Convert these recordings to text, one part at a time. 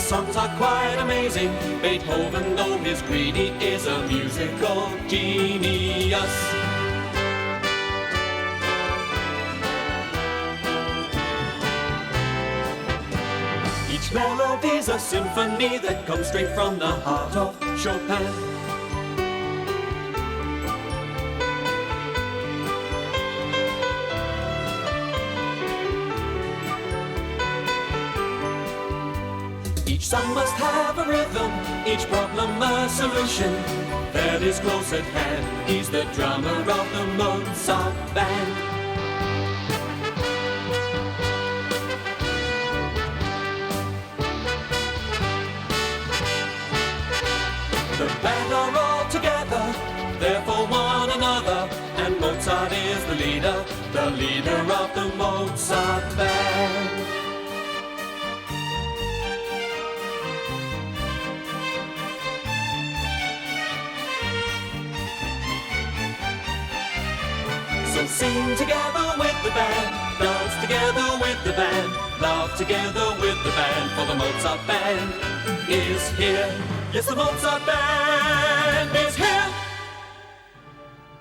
songs are quite amazing. Beethoven, though he's greedy, is a musical genius. Each melody's a symphony that comes straight from the heart of Chopin. Each song must have a rhythm, each problem a solution. Verdi's close at hand, he's the drummer of the Mozart Band. The band are all together, they're for one another, and Mozart is the leader of the Mozart Band. So sing together with the band, dance together with the band, laugh together with the band, for the Mozart Band is here. Yes, the Mozart Band is here.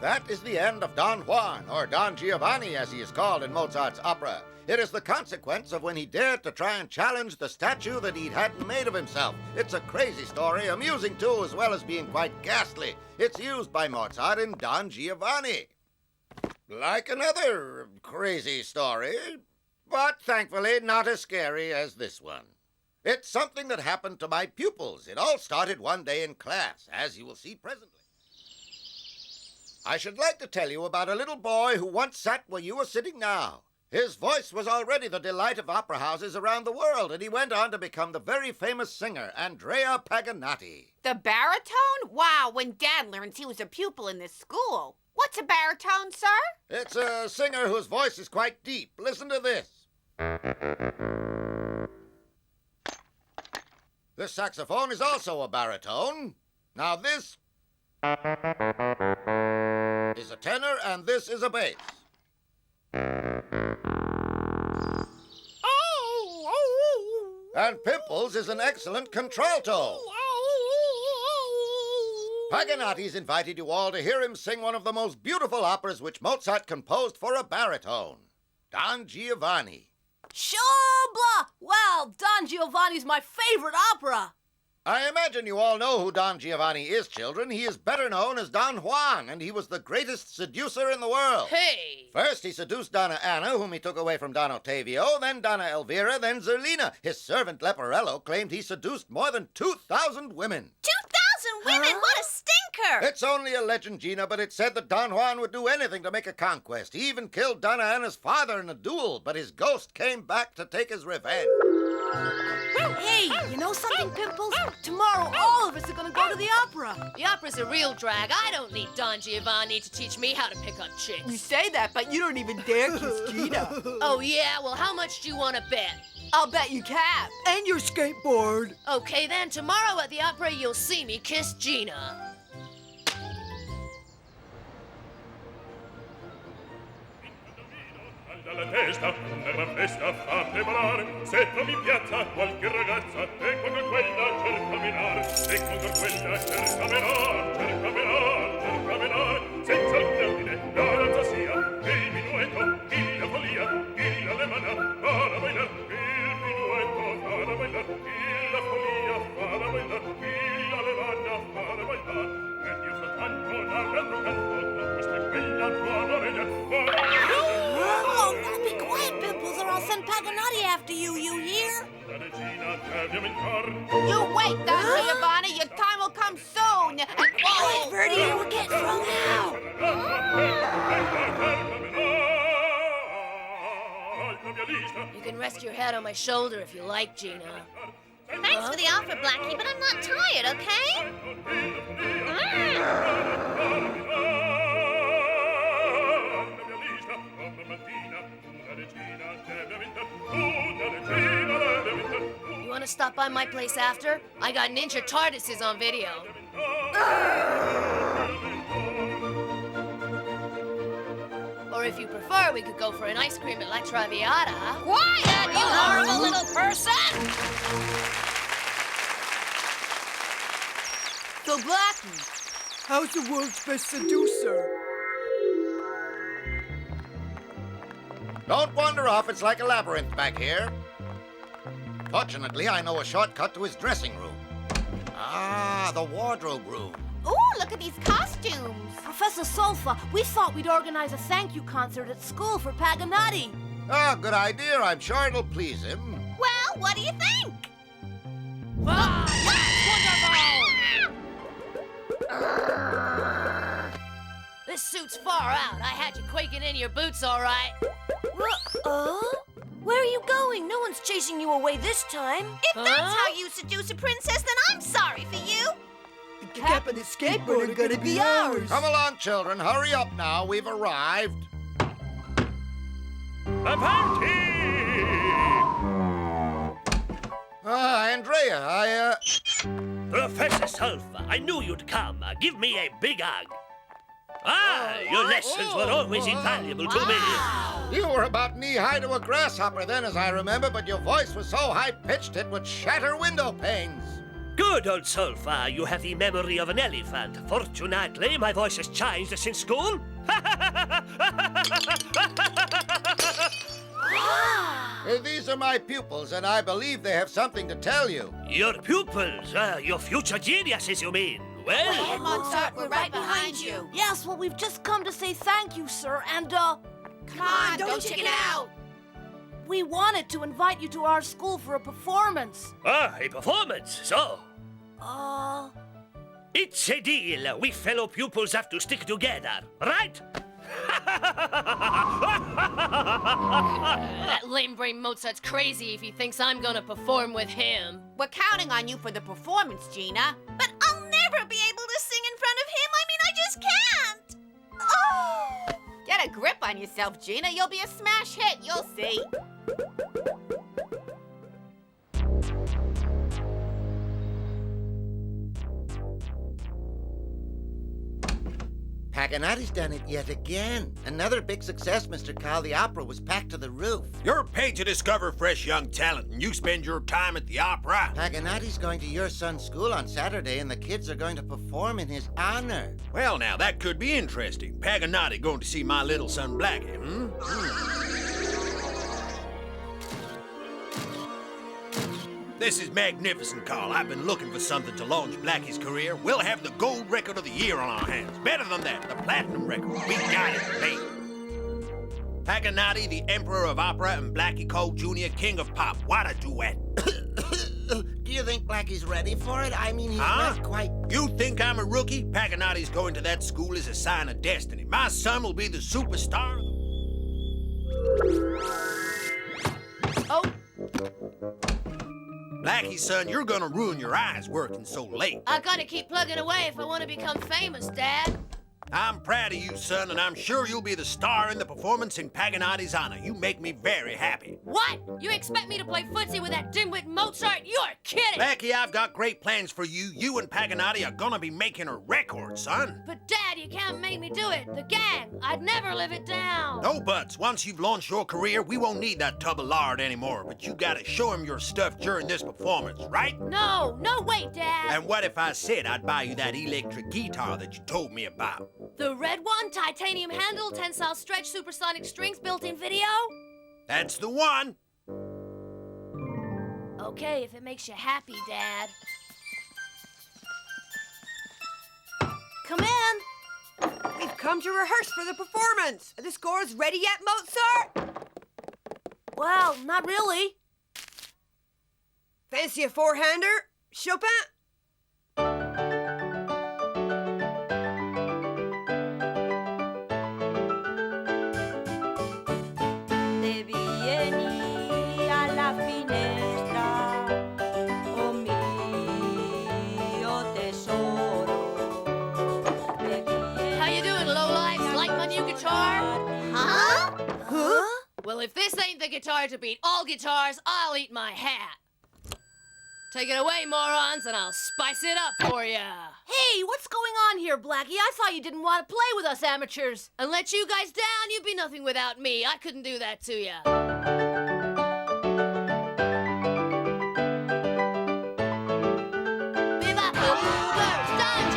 That is the end of Don Juan, or Don Giovanni as he is called in Mozart's opera. It is the consequence of when he dared to try and challenge the statue that he'd hadn't made of himself. It's a crazy story, amusing too, as well as being quite ghastly. It's used by Mozart in Don Giovanni. Like another crazy story, but thankfully not as scary as this one. It's something that happened to my pupils. It all started one day in class, as you will see presently. I should like to tell you about a little boy who once sat where you are sitting now. His voice was already the delight of opera houses around the world, and he went on to become the very famous singer, Andrea Paganotti. The baritone? Wow, when Dad learns he was a pupil in this school. What's a baritone, sir? It's a singer whose voice is quite deep. Listen to this. This saxophone is also a baritone. Now this is a tenor, and this is a bass. And Pimples is an excellent contralto. Paganotti's invited you all to hear him sing one of the most beautiful operas which Mozart composed for a baritone, Don Giovanni. Sure, blah! Well, Don Giovanni's my favorite opera. I imagine you all know who Don Giovanni is, children. He is better known as Don Juan, and he was the greatest seducer in the world. Hey! First, he seduced Donna Anna, whom he took away from Don Ottavio, then Donna Elvira, then Zerlina. His servant Leporello claimed he seduced more than 2,000 women. 2,000 women? Huh? What a stinker! It's only a legend, Gina, but it's said that Don Juan would do anything to make a conquest. He even killed Donna Anna's father in a duel, but his ghost came back to take his revenge. Hey, you know something, Pimples? Tomorrow, all of us are gonna go to the opera. The opera's a real drag. I don't need Don Giovanni to teach me how to pick up You chicks. say that, but you don't even dare kiss Gina. Oh, yeah? Well, how much do you want to bet? I'll bet you cap. And your skateboard. Okay, then, tomorrow at the opera, you'll see me kiss Gina. Dalla testa una gran festa fa preparare, se trovi in piazza qualche ragazza, ecco che quella cerca menare, ecco che quella cerca menare, senza il termine la danza sia, il minuetto, la follia, l'alemana, fa bailar, il minuetto fa bailar, la follia fa bailar, l'alemana fa bailar, e io soltanto dall'altro canto, questa è quella nuova regna, Oh, now be quiet, Pimples, or I'll send Paganotti after you, you hear? You wait, Don Giovanni. Your time will come soon. Quiet, Verdi, we're getting thrown out. You can rest your head on my shoulder if you like, Gina. Thanks for the offer, Blacky, but I'm not tired, okay? You want to stop by my place after? I got Ninja TARDISes on video. Or if you prefer, we could go for an ice cream at La Traviata. Quiet, you horrible little person! So, Blacky, how's the world's best seducer? Don't wander off. It's like a labyrinth back here. Fortunately, I know a shortcut to his dressing room. Ah, the wardrobe room. Ooh, look at these costumes. Professor Solfa, we thought we'd organize a thank you concert at school for Paganotti. Ah, good idea. I'm sure it'll please him. Well, what do you think? This suit's far out. I had you quaking in your boots, all right. Where are you going? No one's chasing you away this time. If that's how you seduce a princess, then I'm sorry for you. The cap and the skateboard are gonna be ours. Come along, children. Hurry up now. We've arrived. Paganti! Ah, Andrea, Professor Solfa, I knew you'd come. Give me a big hug. Ah, your lessons were always invaluable to me. You were about knee-high to a grasshopper then, as I remember, but your voice was so high-pitched it would shatter window panes. Good, old Solfa. You have the memory of an elephant. Fortunately, my voice has changed since school. These are my pupils, and I believe they have something to tell you. Your pupils, your future geniuses, you mean? Well, Mozart, we're right behind you. Yes, well, we've just come to say thank you, sir, and, Come on, don't chicken out. we wanted to invite you to our school for a performance. a performance, so. It's a deal. We fellow pupils have to stick together, right? That lame-brain Mozart's crazy if he thinks I'm gonna perform with him. We're counting on you for the performance, Gina. But I'll never be able to sing in front of him. I mean, I just can't. Oh! Get a grip on yourself, Gina. You'll be a smash hit. You'll see. Paganotti's done it yet again. Another big success, Mr. Carl. The opera was packed to the roof. You're paid to discover fresh young talent, and you spend your time at the opera. Paganotti's going to your son's school on Saturday, and the kids are going to perform in his honor. Well, now, that could be interesting. Paganotti going to see my little son Blacky, This is magnificent, Carl. I've been looking for something to launch Blacky's career. We'll have the gold record of the year on our hands. Better than that, the platinum record. We got it, mate. Paganotti, the Emperor of Opera, and Blacky Cole Jr., King of Pop. What a duet. Do you think Blacky's ready for it? I mean, he's Huh? not quite... You think I'm a rookie? Paganotti's going to that school is a sign of destiny. My son will be the superstar of the... Blacky, son, you're gonna ruin your eyes working so late. I gotta keep plugging away if I want to become famous, Dad. I'm proud of you, son, and I'm sure you'll be the star in the performance in Paganotti's honor. You make me very happy. What? You expect me to play footsie with that dimwit Mozart? You're kidding! Blacky, I've got great plans for you. You and Paganotti are gonna be making a record, son. But Dad, you can't make me do it. The gang, I'd never live it down. No buts. Once you've launched your career, we won't need that tub of lard anymore. But you gotta show him your stuff during this performance, right? No, way, Dad. And what if I said I'd buy you that electric guitar that you told me about? The red one, titanium handle, tensile stretch, supersonic strings, built-in video? That's the one. Okay, if it makes you happy, Dad. Come in. We've come to rehearse for the performance. Are the scores ready yet, Mozart? Well, not really. Fancy a four-hander? Chopin? Well, if this ain't the guitar to beat all guitars, I'll eat my hat. Take it away, morons, and I'll spice it up for ya. Hey, what's going on here, Blacky? I thought you didn't want to play with us amateurs. And let you guys down, you'd be nothing without me. I couldn't do that to ya. Viva Don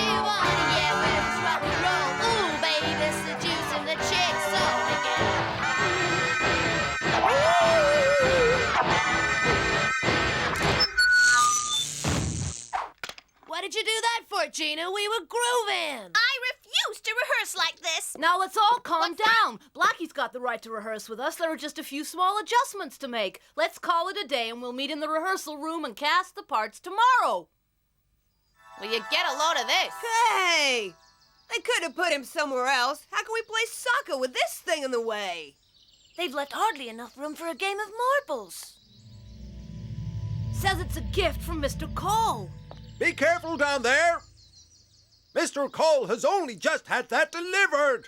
did you do that for, Gina? We were grooving. I refuse to rehearse like this. Now let's all calm down. Blacky's got the right to rehearse with us. There are just a few small adjustments to make. Let's call it a day and we'll meet in the rehearsal room and cast the parts tomorrow. Will you get a load of this? Hey! They could have put him somewhere else. How can we play soccer with this thing in the way? They've left hardly enough room for a game of marbles. Says it's a gift from Mr. Cole. Be careful down there. Mr. Cole has only just had that delivered.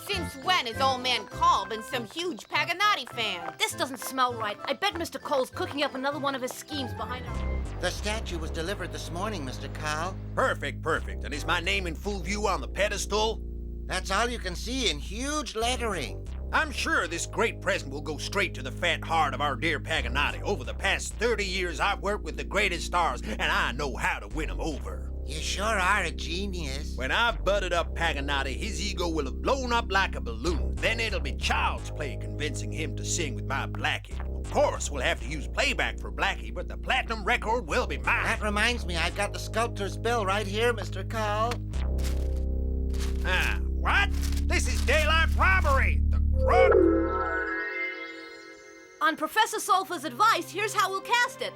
Since when has old man Cole been some huge Paganotti fan? This doesn't smell right. I bet Mr. Cole's cooking up another one of his schemes behind our... The statue was delivered this morning, Mr. Cole. Perfect, perfect. And is my name in full view on the pedestal? That's all you can see in huge lettering. I'm sure this great present will go straight to the fat heart of our dear Paganotti. Over the past 30 years, I've worked with the greatest stars, and I know how to win them over. You sure are a genius. When I've butted up Paganotti, his ego will have blown up like a balloon. Then it'll be child's play convincing him to sing with my Blacky. Of course, we'll have to use playback for Blacky, but the platinum record will be mine. That reminds me, I've got the sculptor's bill right here, Mr. Cole. What? This is daylight robbery! The crook! On Professor Solfa's advice, here's how we'll cast it.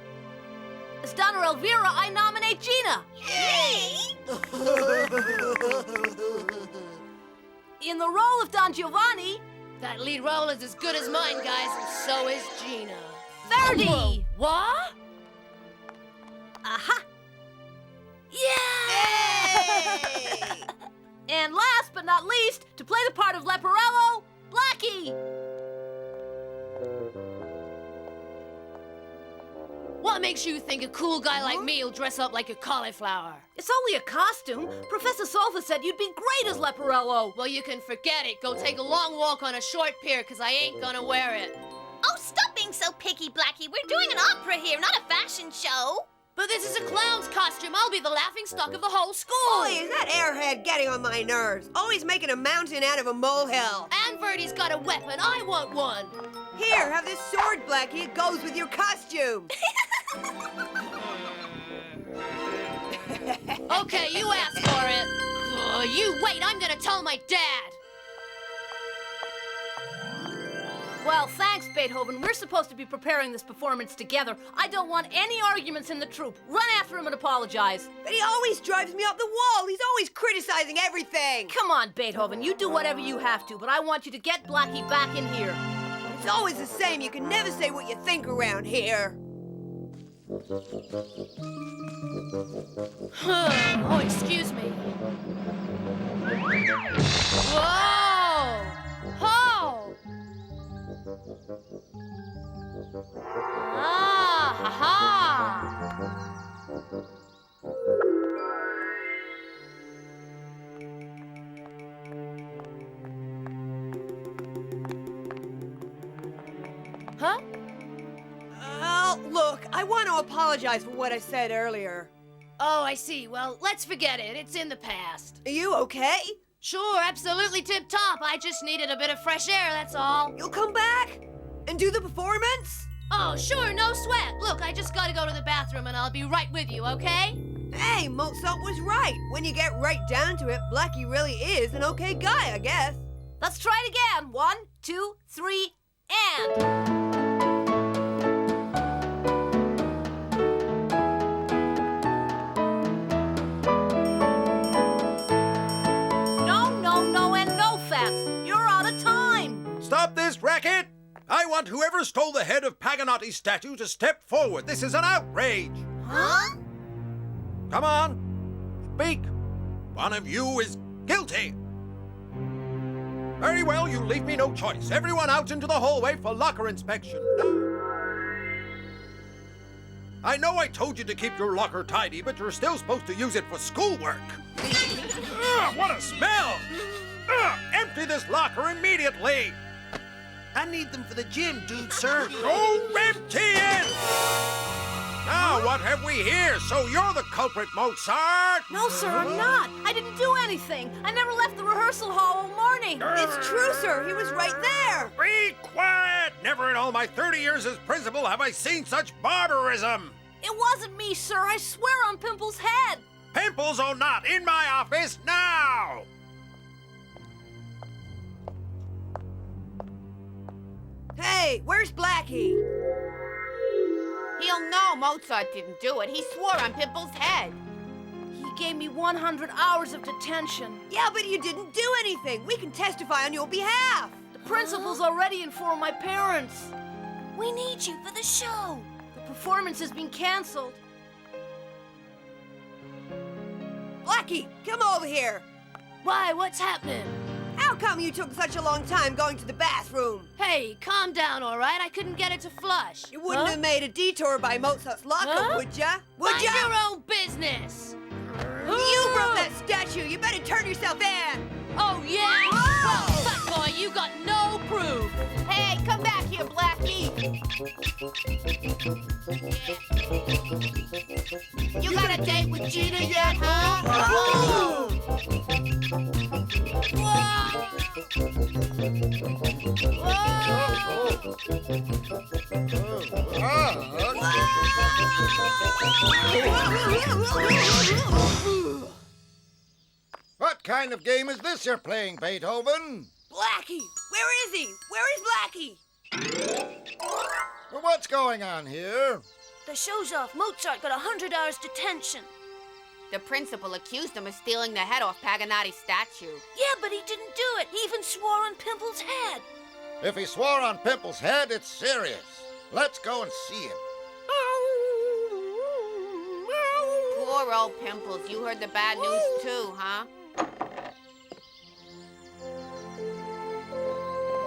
As Donna Elvira, I nominate Gina. Yay! In the role of Don Giovanni, That lead role is as good as mine, guys, and so is Gina. Verdi. Whoa, what? Aha! Yay! And last but not least, to play the part of Leporello, Blacky. What makes you think a cool guy like me will dress up like a cauliflower? It's only a costume. Professor Solfa said you'd be great as Leporello. Well, you can forget it. Go take a long walk on a short pier, because I ain't gonna wear it. Oh, stop being so picky, Blacky. We're doing an opera here, not a fashion show. But this is a clown's costume. I'll be the laughingstock of the whole school. Boy, is that airhead getting on my nerves. Always making a mountain out of a molehill. And Verdi's got a weapon. I want one. Here, have this sword, Blacky. It goes with your costume. Okay, you asked for it. You wait, I'm gonna tell my dad. Well, thanks, Beethoven. We're supposed to be preparing this performance together. I don't want any arguments in the troupe. Run after him and apologize. But he always drives me up the wall. He's always criticizing everything. Come on, Beethoven. You do whatever you have to, but I want you to get Blacky back in here. It's always the same. You can never say what you think around here. Oh, excuse me. Whoa! Oh! Ah, ha-ha! Huh? Look, I want to apologize for what I said earlier. Oh, I see. Well, let's forget it. It's in the past. Are you okay? Sure, absolutely tip-top. I just needed a bit of fresh air, that's all. You'll come back and do the performance? Oh, sure, no sweat. Look, I just gotta go to the bathroom and I'll be right with you, okay? Hey, Mozart was right. When you get right down to it, Blacky really is an okay guy, I guess. Let's try it again. 1, 2, 3, and... Stop this racket! I want whoever stole the head of Paganotti's statue to step forward. This is an outrage! Huh? Come on, speak. One of you is guilty. Very well, you leave me no choice. Everyone out into the hallway for locker inspection. I know I told you to keep your locker tidy, but you're still supposed to use it for schoolwork. Ugh, what a smell! Ugh, empty this locker immediately! I need them for the gym, dude, sir. Go empty it! Now, what have we here? So you're the culprit, Mozart? No, sir, I'm not. I didn't do anything. I never left the rehearsal hall all morning. It's true, sir. He was right there. Be quiet! Never in all my 30 years as principal have I seen such barbarism. It wasn't me, sir. I swear on Pimple's head. Pimples or not, in my office now! Hey, where's Blacky? He'll know Mozart didn't do it. He swore on Pimple's head. He gave me 100 hours of detention. Yeah, but you didn't do anything. We can testify on your behalf. The principal's already informed my parents. We need you for the show. The performance has been canceled. Blacky, come over here. Why, what's happening? How come you took such a long time going to the bathroom? Hey, calm down, all right? I couldn't get it to flush. You wouldn't have made a detour by Mozart's locker, would ya? Would Mind ya? your own business. You broke that statue. You better turn yourself in. Oh, yeah? Well, fat boy, you got no proof. Hey, come back here, Blacky. You got a date with Gina yet, huh? What kind of game is this you're playing, Beethoven? Blacky, where is he? Where is Blacky? Well, what's going on here? The show's off. Mozart got 100 hours detention. The principal accused him of stealing the head off Paganotti's statue. Yeah, but he didn't do it. He even swore on Pimple's head. If he swore on Pimple's head, it's serious. Let's go and see him. Poor old Pimples. You heard the bad news too, huh?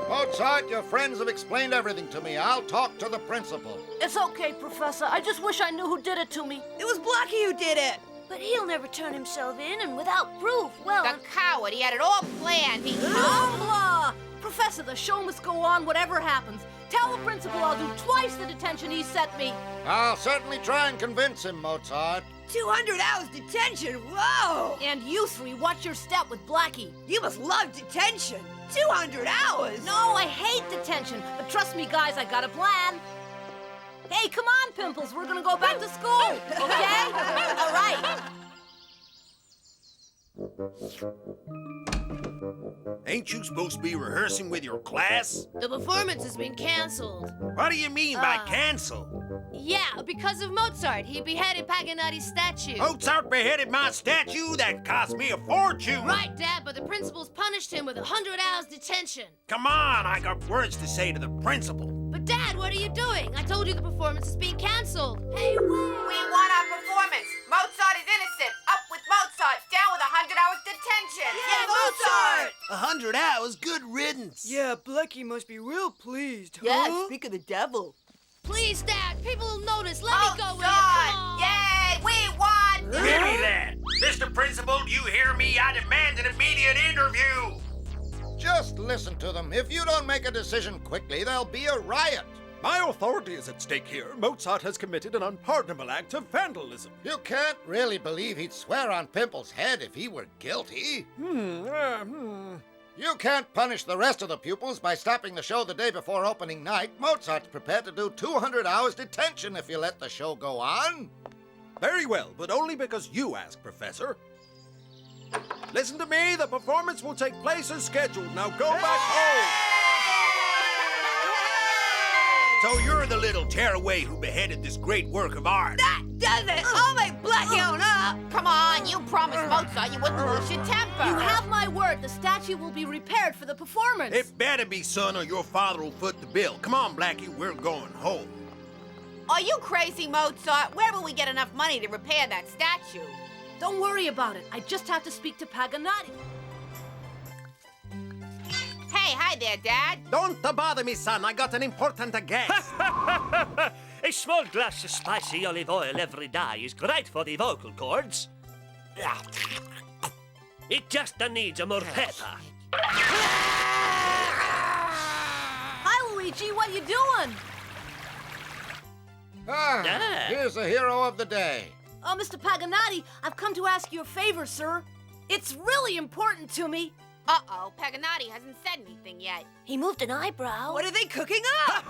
Mozart, your friends have explained everything to me. I'll talk to the principal. It's okay, Professor. I just wish I knew who did it to me. It was Blacky who did it. But he'll never turn himself in, and without proof, well... The coward. He had it all planned. He... Blah! Professor, the show must go on whatever happens. Tell the principal I'll do twice the detention he sent me. I'll certainly try and convince him, Mozart. 200 hours detention. Whoa! And you three, watch your step with Blacky. You must love detention. 200 hours. No, I hate detention. But trust me, guys, I got a plan. Hey, come on, Pimples. We're gonna go back to school, okay? All right. Ain't you supposed to be rehearsing with your class? The performance has been canceled. What do you mean by cancel? Yeah, because of Mozart. He beheaded Paganotti's statue. Mozart beheaded my statue? That cost me a fortune. Right, Dad, but the principal's punished him with 100 hours detention. Come on, I got words to say to the principal. But, Dad, what are you doing? I told you the performance is being canceled. Hey, We want our performance. Mozart is innocent. Up with Mozart. Down with 100 hours detention. Yeah, Mozart! 100 hours? Good riddance. Yeah, Blacky must be real pleased. Yes. Speak of the devil. Please, Dad, people will notice. Let me go with you. Mozart! Come on. Yay! We won! Give me that. Mr. Principal, do you hear me? I demand an immediate interview. Just listen to them. If you don't make a decision quickly, there'll be a riot. My authority is at stake here. Mozart has committed an unpardonable act of vandalism. You can't really believe he'd swear on Pimple's head if he were guilty. You can't punish the rest of the pupils by stopping the show the day before opening night. Mozart's prepared to do 200 hours detention if you let the show go on. Very well, but only because you asked, Professor. Listen to me. The performance will take place as scheduled. Now go back home. So you're the little tearaway who beheaded this great work of art. That does it. I'll make Blacky own up. Come on, you promised Mozart you wouldn't lose your temper. You have my word. The statue will be repaired for the performance. It better be, son, or your father will foot the bill. Come on, Blacky, we're going home. Are you crazy, Mozart? Where will we get enough money to repair that statue? Don't worry about it. I just have to speak to Paganotti. Hey, hi there, Dad. Don't bother me, son. I got an important guest. A small glass of spicy olive oil every day is great for the vocal cords. It just needs a more pepper. Hi, Luigi. What you doing? Here's the hero of the day. Mr. Paganotti, I've come to ask you a favor, sir. It's really important to me. Uh-oh, Paganotti hasn't said anything yet. He moved an eyebrow. What are they cooking up?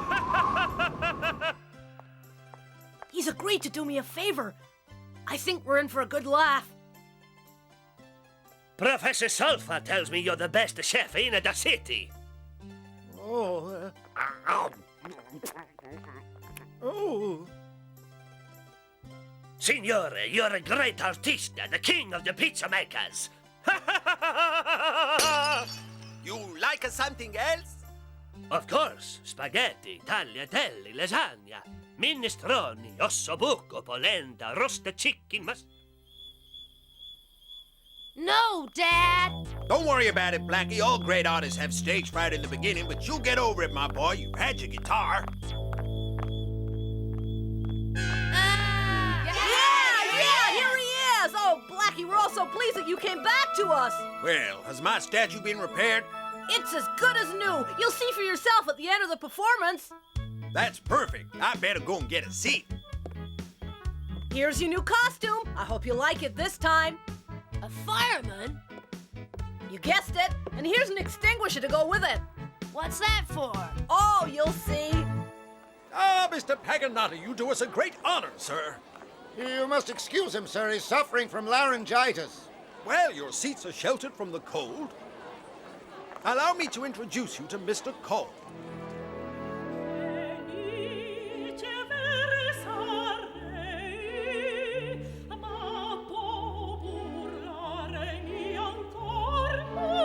He's agreed to do me a favor. I think we're in for a good laugh. Professor Solfa tells me you're the best chef in the city. Oh. Oh. Signore, you're a great artista, the king of the pizza makers. You like something else? Of course, spaghetti, tagliatelle, lasagna, minestrone, ossobuco, polenta, roasted chicken, No, Dad! Don't worry about it, Blacky. All great artists have stage fright in the beginning, but you'll get over it, my boy. You've had your guitar. Yeah, here he is! Oh, Blacky, we're all so pleased that you came back to us. Well, has my statue been repaired? It's as good as new. You'll see for yourself at the end of the performance. That's perfect. I better go and get a seat. Here's your new costume. I hope you like it this time. A fireman? You guessed it. And here's an extinguisher to go with it. What's that for? Oh, you'll see. Ah, Mr. Paganotti, you do us a great honor, sir. You must excuse him, sir. He's suffering from laryngitis. Well, your seats are sheltered from the cold. Allow me to introduce you to Mr. Cole.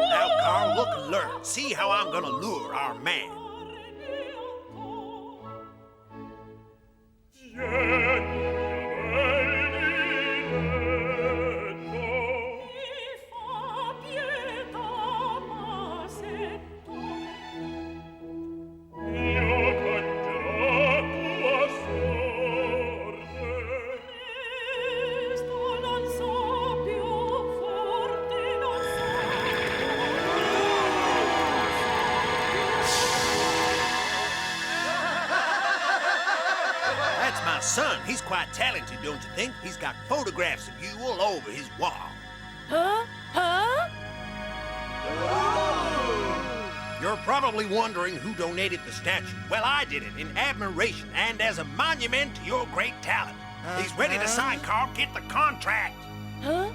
Now, Carl, look and learn. See how I'm gonna lure our man. That's my son. He's quite talented, don't you think? He's got photographs of you all over his wall. Huh? You're probably wondering who donated the statue. Well, I did it in admiration and as a monument to your great talent. He's ready to sign, Carl. Get the contract. Huh?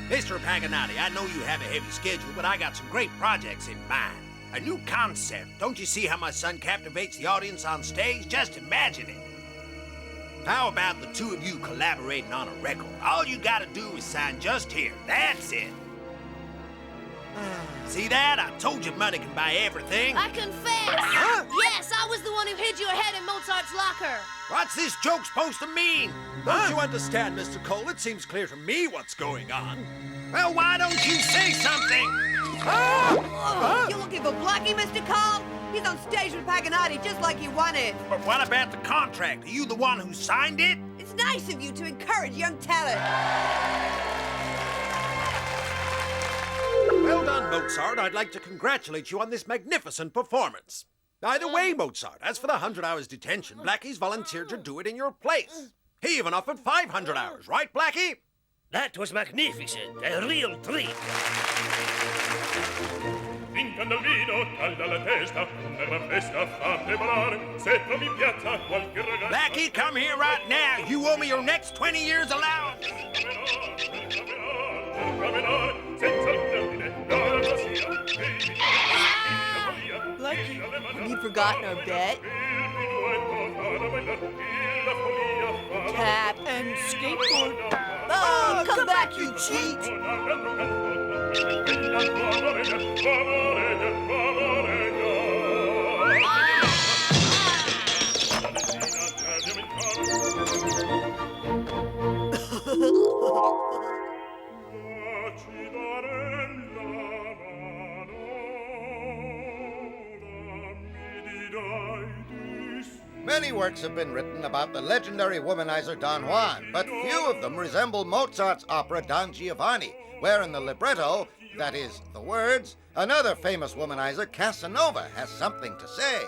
Mr. Paganotti, I know you have a heavy schedule, but I got some great projects in mind. A new concept. Don't you see how my son captivates the audience on stage? Just imagine it. How about the two of you collaborating on a record? All you gotta do is sign just here. That's it. See that? I told you money can buy everything. I confess! Huh? Yes, I was the one who hid your head in Mozart's locker. What's this joke supposed to mean? Don't you understand, Mr. Cole? It seems clear to me what's going on. Well, why don't you say something? You looking for Blacky, Mr. Cole? He's on stage with Paganotti just like he wanted. But what about the contract? Are you the one who signed it? It's nice of you to encourage young talent. Well done, Mozart. I'd like to congratulate you on this magnificent performance. By the way, Mozart, as for the 100 hours detention, Blacky's volunteered to do it in your place. He even offered 500 hours, right, Blacky? That was magnificent, a real treat. Vincando il vino, calda la testa, una gran festa fa preparare. Se trovi in piazza qualche ragazza... Blacky, come here right now. You owe me your next 20 years allowance. Blacky, have you forgotten our bet? Tap and skateboard. Oh, come back, you cheat! Many works have been written about the legendary womanizer Don Juan, but few of them resemble Mozart's opera Don Giovanni, where in the libretto, that is, the words, another famous womanizer, Casanova, has something to say.